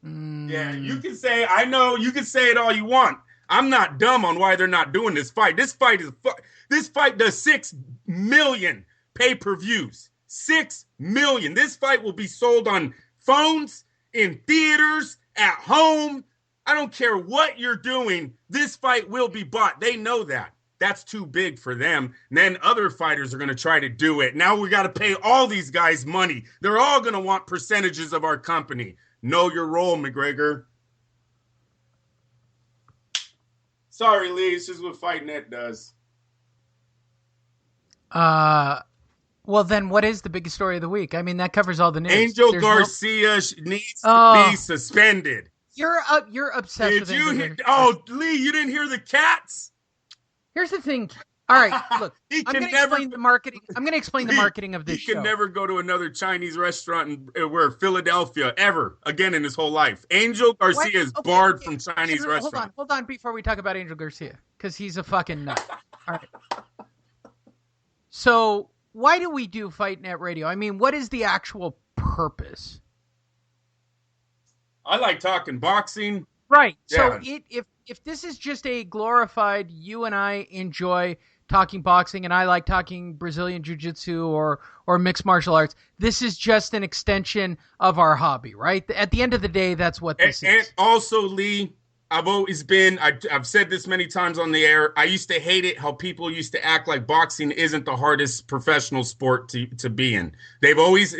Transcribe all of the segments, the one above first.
Yeah, you can say, I know, you can say it all you want. I'm not dumb on why they're not doing this fight. This fight does 6 million pay-per-views. 6 million. This fight will be sold on phones, in theaters, at home. I don't care what you're doing. This fight will be bought. They know that. That's too big for them. And then other fighters are going to try to do it. Now we got to pay all these guys money. They're all going to want percentages of our company. Know your role, McGregor. Sorry, Lee. This is what Fight Net does. Well, then what is the biggest story of the week? I mean, that covers all the news. Angel Garcia needs to be suspended. You're obsessed with Angel Garcia. Oh, Lee, you didn't hear the cats? Here's the thing. All right, look, I'm going to explain the marketing. I'm going to explain the marketing of this show. He can never go to another Chinese restaurant in Philadelphia ever again in his whole life. Angel Garcia is barred from Chinese restaurants. Hold on, before we talk about Angel Garcia, because he's a fucking nut. All right. So why do we do Fight Net Radio? I mean, what is the actual purpose? I like talking boxing. Right. Yeah. So if this is just a glorified, you and I enjoy talking boxing and I like talking Brazilian jiu-jitsu or mixed martial arts, this is just an extension of our hobby, right? At the end of the day, that's what this is. And also, Lee, I've always been, I've said this many times on the air, I used to hate it how people used to act like boxing isn't the hardest professional sport to be in. They've always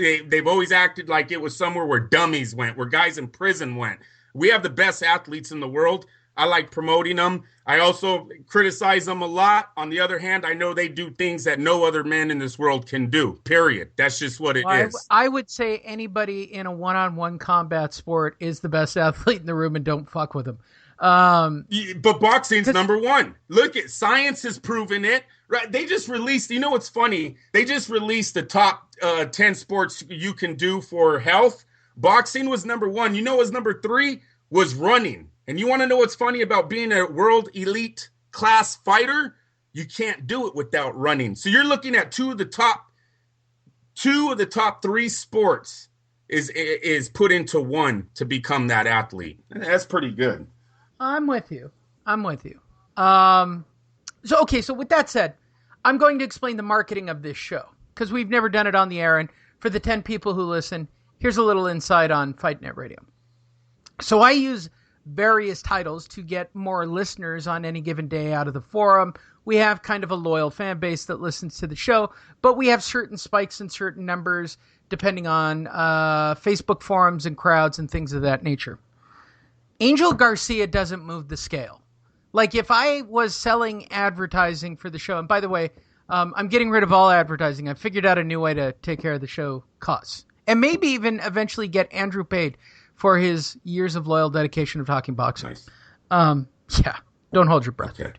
acted like it was somewhere where dummies went, where guys in prison went. We have the best athletes in the world. I like promoting them. I also criticize them a lot. On the other hand, I know they do things that no other men in this world can do, period. That's just what it is. I would say anybody in a one-on-one combat sport is the best athlete in the room and don't fuck with them. But boxing's number one. Look, science has proven it. Right? They just released, you know what's funny? They just released the top 10 sports you can do for health. Boxing was number one. You know what was number three? Was running. And you want to know what's funny about being a world elite class fighter? You can't do it without running. So you're looking at two of the top three sports is put into one to become that athlete. That's pretty good. I'm with you. So with that said, I'm going to explain the marketing of this show because we've never done it on the air. And for the 10 people who listen, here's a little insight on Fight Net Radio. So I use various titles to get more listeners on any given day out of the forum. We have kind of a loyal fan base that listens to the show, but we have certain spikes in certain numbers depending on Facebook forums and crowds and things of that nature. Angel Garcia doesn't move the scale. Like if I was selling advertising for the show, and by the way, I'm getting rid of all advertising. I figured out a new way to take care of the show costs and maybe even eventually get Andrew paid for his years of loyal dedication of talking boxing. Nice. Yeah, don't hold your breath. Okay.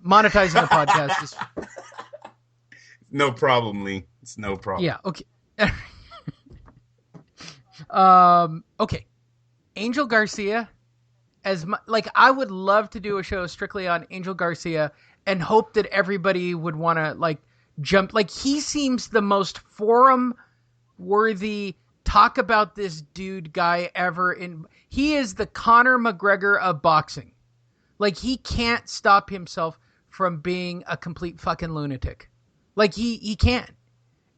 Monetizing a podcast is... No problem, Lee. It's no problem. Yeah, okay. Okay. Angel Garcia, I would love to do a show strictly on Angel Garcia and hope that everybody would want to, jump. He seems the most forum-worthy... talk about this dude guy ever he is the Conor McGregor of boxing. He can't stop himself from being a complete fucking lunatic. He can't.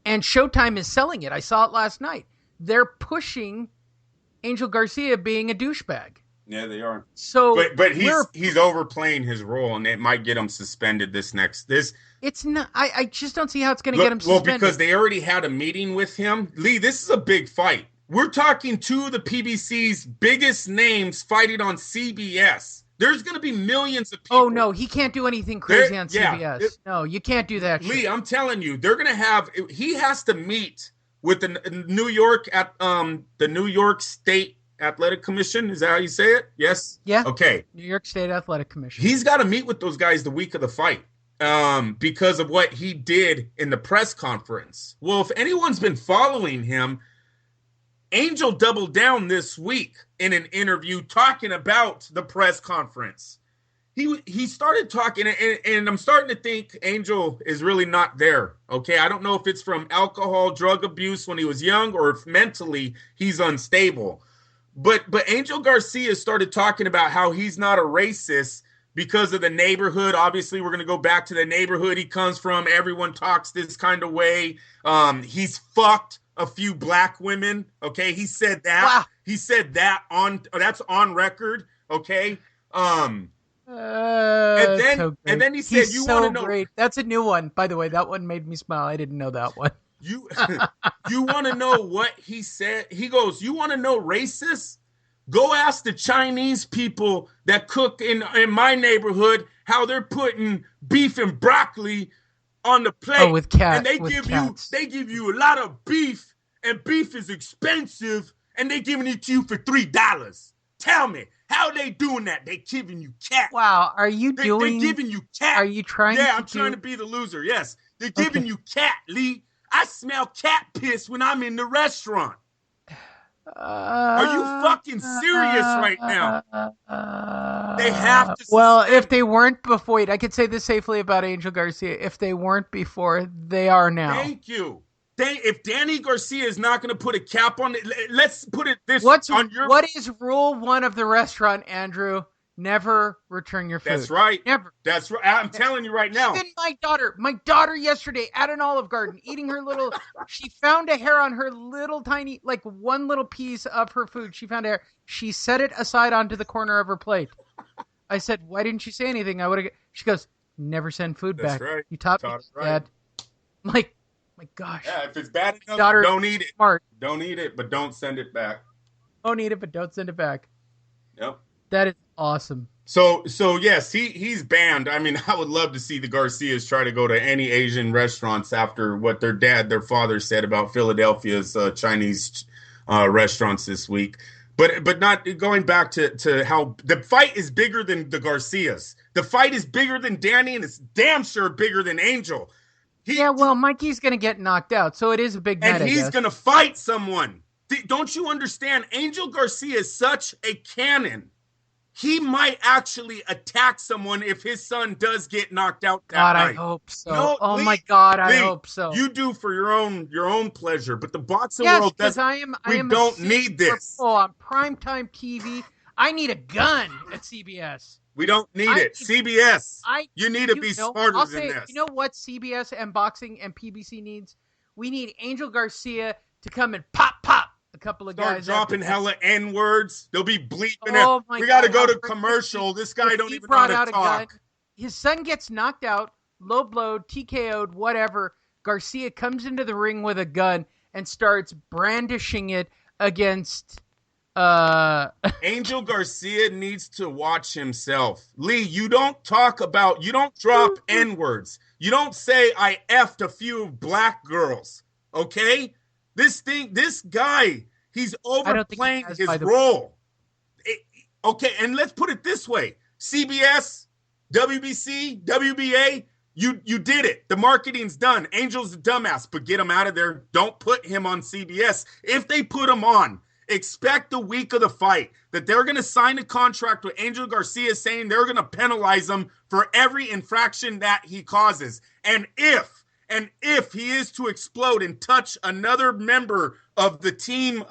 And Showtime is selling it. I saw it last night. They're pushing Angel Garcia being a douchebag. Yeah, they are. So but he's overplaying his role and it might get him suspended this. It's not. I just don't see how it's going to get him suspended. Well, because they already had a meeting with him. Lee, this is a big fight. We're talking two of the PBC's biggest names fighting on CBS. There's going to be millions of people. Oh, no, he can't do anything crazy on CBS. No, you can't do that Lee, shit. I'm telling you, they're going to have – he has to meet with the New York State Athletic Commission. Is that how you say it? Yes? Yeah. Okay. New York State Athletic Commission. He's got to meet with those guys the week of the fight. Because of what he did in the press conference. Well, if anyone's been following him, Angel doubled down this week in an interview talking about the press conference. He started talking, and I'm starting to think Angel is really not there, okay? I don't know if it's from alcohol, drug abuse when he was young, or if mentally he's unstable. But Angel Garcia started talking about how he's not a racist because of the neighborhood. Obviously, we're going to go back to the neighborhood he comes from. Everyone talks this kind of way. He's fucked a few black women. Okay, he said that. Wow. He said that that's on record. Okay. And then he said, "You want to know?" Great. That's a new one, by the way. That one made me smile. I didn't know that one. You want to know what he said? He goes, "You want to know racist? Go ask the Chinese people that cook in my neighborhood how they're putting beef and broccoli on the plate, with cats, and they give you a lot of beef, and beef is expensive, and they giving it to you for $3. Tell me how they doing that? They giving you cat. Wow, are you They're giving you cat. Are you trying? Yeah, I'm trying to be the loser. Yes, they're giving you cat, Lee. I smell cat piss when I'm in the restaurant. Are you fucking serious right now? They have to. Well, if they weren't before, I could say this safely about Angel Garcia. If they weren't before, they are now. Thank you. If Danny Garcia is not going to put a cap on it, let's put it this. What is rule 1 of the restaurant, Andrew? Never return your food. That's right. Never. That's right. I'm telling you right now. Even my daughter yesterday at an Olive Garden eating her little, she found a hair on her little tiny, like one little piece of her food. She found a hair. She set it aside onto the corner of her plate. I said, why didn't you say anything? She goes, never send food That's back. Right. You taught me, right. Dad. I'm like, my gosh. Yeah, if it's bad enough, daughter, don't eat it. Smart. Don't eat it, but don't send it back. Don't eat it, but don't send it back. Yep. That is awesome. So yes, he's banned. I mean, I would love to see the Garcias try to go to any Asian restaurants after what their father said about Philadelphia's Chinese restaurants this week. But not going back to how the fight is bigger than the Garcias. The fight is bigger than Danny, and it's damn sure bigger than Angel. Mikey's going to get knocked out, so it is a big night, and he's going to fight someone. Don't you understand? Angel Garcia is such a cannon. He might actually attack someone if his son does get knocked out that night. I hope so. No, my God, I hope so. You do for your own pleasure, but the boxing world doesn't. We don't need this. On primetime TV, I need a gun at CBS. We don't need it. CBS, you need to be smarter than this. You know what CBS and boxing and PBC needs? We need Angel Garcia to come and pop a couple of guys. Start dropping hella N-words. They'll be bleeping it. We got to go to commercial. This guy don't even know how to talk. His son gets knocked out, low blowed, TKO'd, whatever. Garcia comes into the ring with a gun and starts brandishing it against... Angel Garcia needs to watch himself. Lee, you don't drop N-words. You don't say I effed a few black girls. Okay? This guy, he's overplaying his role. Okay, and let's put it this way. CBS, WBC, WBA, you did it. The marketing's done. Angel's a dumbass, but get him out of there. Don't put him on CBS. If they put him on, expect the week of the fight that they're going to sign a contract with Angel Garcia saying they're going to penalize him for every infraction that he causes. And if he is to explode and touch another member of the team,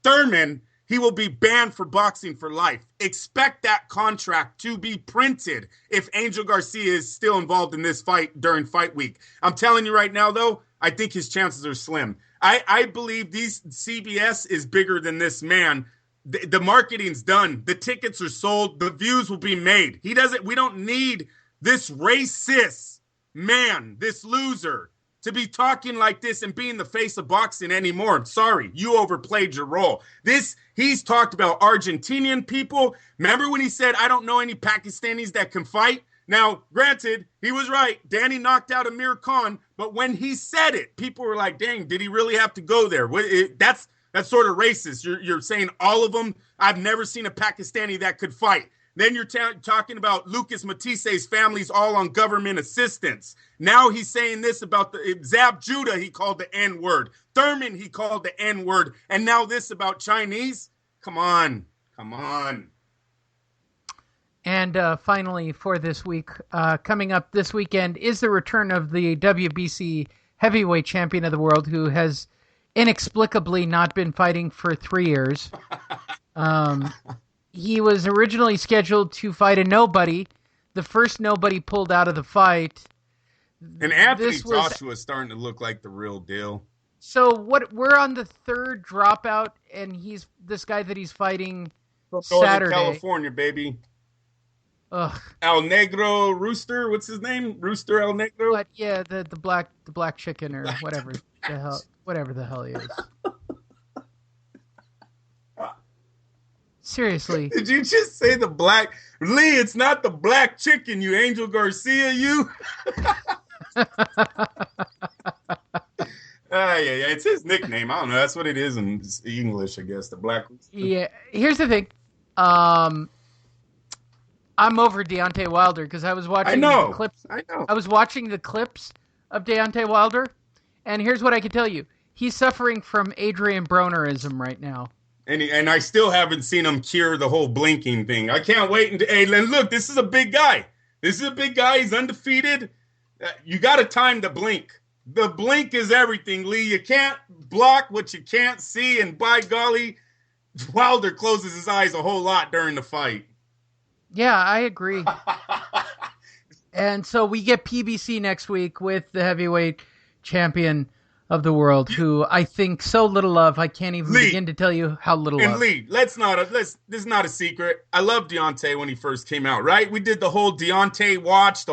Thurman, he will be banned for boxing for life. Expect that contract to be printed if Angel Garcia is still involved in this fight during fight week. I'm telling you right now, though, I think his chances are slim. I believe CBS is bigger than this man. The marketing's done. The tickets are sold. The views will be made. We don't need this racist man, this loser, to be talking like this and being the face of boxing anymore. Sorry, you overplayed your role. He's talked about Argentinian people. Remember when he said, I don't know any Pakistanis that can fight? Now, granted, he was right. Danny knocked out Amir Khan, but when he said it, people were like, dang, did he really have to go there? That's sort of racist. You're saying all of them? I've never seen a Pakistani that could fight. Then you're talking about Lucas Matisse's family's all on government assistance. Now he's saying this about Zab Judah, he called the N-word. Thurman, he called the N-word. And now this about Chinese? Come on. And finally, for this week, coming up this weekend is the return of the WBC heavyweight champion of the world, who has inexplicably not been fighting for 3 years. He was originally scheduled to fight a nobody. The first nobody pulled out of the fight. And Anthony Joshua is starting to look like the real deal. So we're on the third dropout, and he's this guy that he's fighting From Saturday. California, baby. Ugh. El Negro Rooster, what's his name? Rooster El Negro. But yeah, the black chicken or whatever the hell he is. Seriously. Did you just say the black Lee? It's not the black chicken, you Angel Garcia, you. Yeah, it's his nickname. I don't know. That's what it is in English, I guess. The black. Yeah. Here's the thing. I'm over Deontay Wilder because I was watching the clips. I know. I was watching the clips of Deontay Wilder, and here's what I can tell you: he's suffering from Adrien Bronerism right now. And I still haven't seen him cure the whole blinking thing. I can't wait. Hey, look, this is a big guy. He's undefeated. You got to time the blink. The blink is everything, Lee. You can't block what you can't see. And by golly, Wilder closes his eyes a whole lot during the fight. Yeah, I agree. And so we get PBC next week with the heavyweight champion of the world, who I think so little of. I can't even begin to tell you how little and of. Lee, this is not a secret. I loved Deontay when he first came out, right? We did the whole Deontay watch,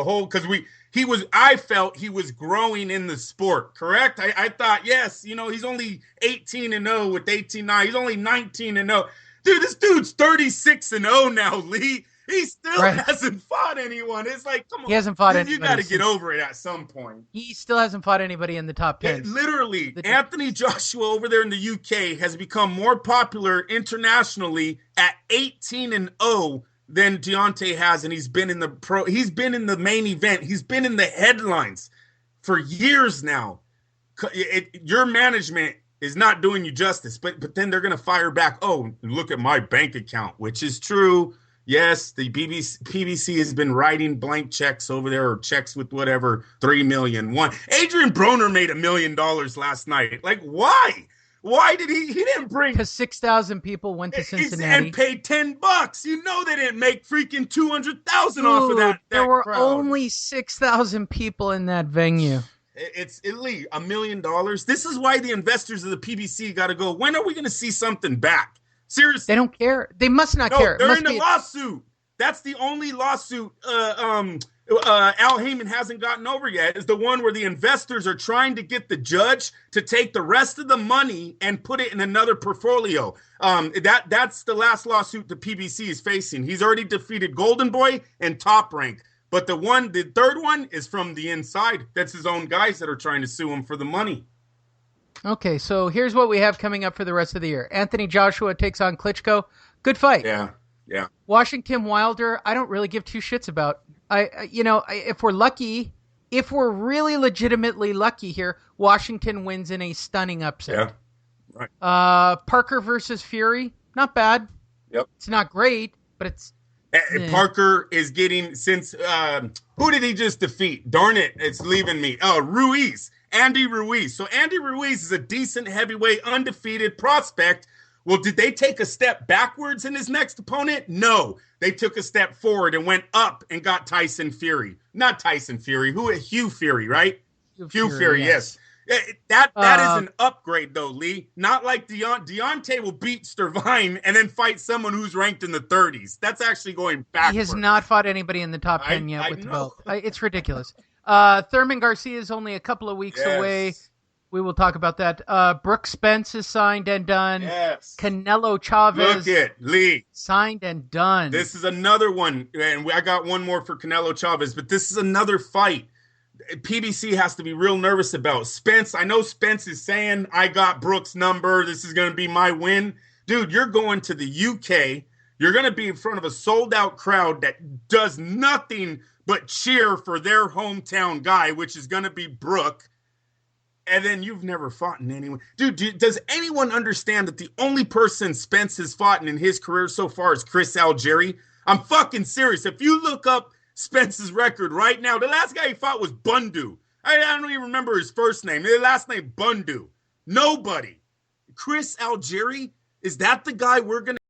I felt he was growing in the sport, correct? I thought, yes, he's only 18-0 with 18-9. He's only 19-0. Dude, this dude's 36-0 now, Lee. He still hasn't fought anyone. It's like, come on. He hasn't fought anybody. You got to get over it at some point. He still hasn't fought anybody in the top 10. Literally, Anthony Joshua over there in the UK has become more popular internationally at 18-0 than Deontay has, and he's been in the main event. He's been in the headlines for years now. Your management is not doing you justice, but then they're going to fire back. Oh, look at my bank account, which is true. Yes, the PBC has been writing blank checks over there, or checks with whatever, 3 million. Adrien Broner made $1 million last night. Like, why? Why did he didn't bring? Because 6,000 people went to Cincinnati and paid $10. You know they didn't make freaking 200,000 off of that. There were crowd. only 6,000 people in that venue. It's Lee, $1 million. This is why the investors of the PBC got to go. When are we going to see something back? Seriously. They don't care. They must not care. They're in the lawsuit. That's the only lawsuit Al Heyman hasn't gotten over yet, is the one where the investors are trying to get the judge to take the rest of the money and put it in another portfolio. That's the last lawsuit the PBC is facing. He's already defeated Golden Boy and Top Rank. But the third one is from the inside. That's his own guys that are trying to sue him for the money. Okay, so here's what we have coming up for the rest of the year. Anthony Joshua takes on Klitschko. Good fight. Yeah. Washington Wilder, I don't really give two shits about. If we're lucky, if we're really legitimately lucky here, Washington wins in a stunning upset. Yeah, right. Parker versus Fury, not bad. Yep. It's not great, but it's... Parker is getting, since... who did he just defeat? Darn it, it's leaving me. Oh, Ruiz. Andy Ruiz. So Andy Ruiz is a decent heavyweight, undefeated prospect. Well, did they take a step backwards in his next opponent? No. They took a step forward and went up and got Tyson Fury. Not Tyson Fury. Hugh Fury, right? Hugh Fury, yes. That is an upgrade, though, Lee. Not like Deontay will beat Sturvine and then fight someone who's ranked in the 30s. That's actually going backwards. He has not fought anybody in the top 10 yet with the belt. It's ridiculous. Thurman Garcia is only a couple of weeks away. We will talk about that. Brooke Spence is signed and done. Yes. Canelo Chavez. Look at Lee. Signed and done. This is another one. And I got one more for Canelo Chavez, but this is another fight PBC has to be real nervous about. Spence, I know Spence is saying, I got Brooks' number. This is going to be my win. Dude, you're going to the UK. You're going to be in front of a sold-out crowd that does nothing but cheer for their hometown guy, which is going to be Brooke. And then you've never fought in anyone. Dude, does anyone understand that the only person Spence has fought in his career so far is Chris Algieri? I'm fucking serious. If you look up Spence's record right now, the last guy he fought was Bundu. I don't even remember his first name. The last name, Bundu. Nobody. Chris Algieri, is that the guy we're going to